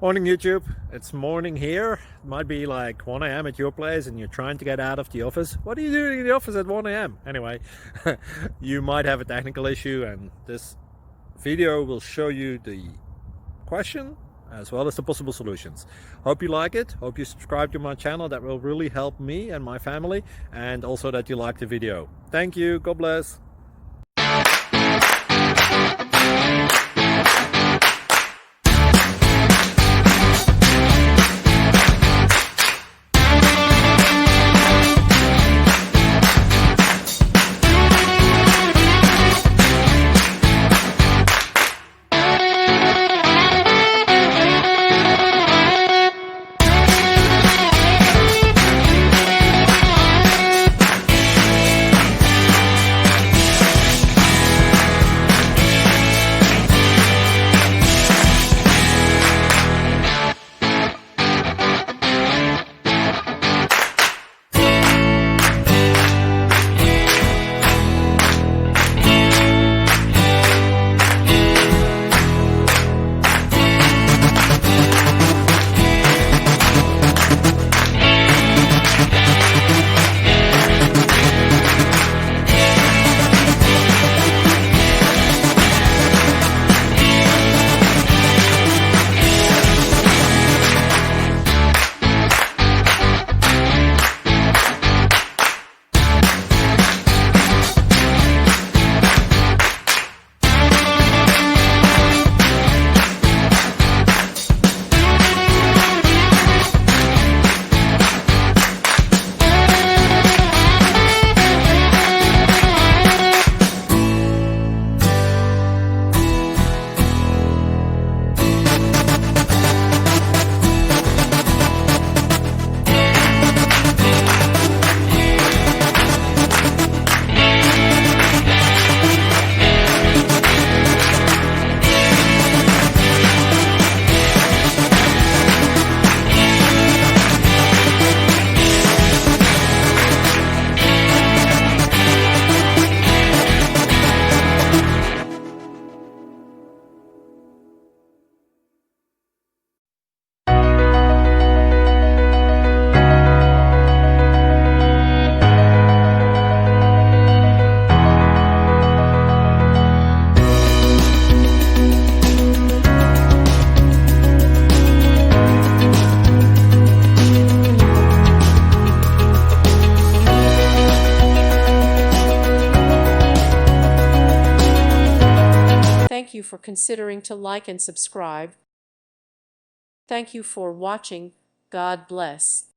Morning YouTube, it's morning here. It might be like 1 a.m. at your place and you're trying to get out of the office. What are you doing in the office at 1 a.m.? Anyway, you might have a technical issue and this video will show you the question as well as the possible solutions. Hope you like it, hope you subscribe to my channel. That will really help me and my family, and also that you like the video. Thank you, God bless. Thank you for considering to like and subscribe. Thank you for watching. God bless.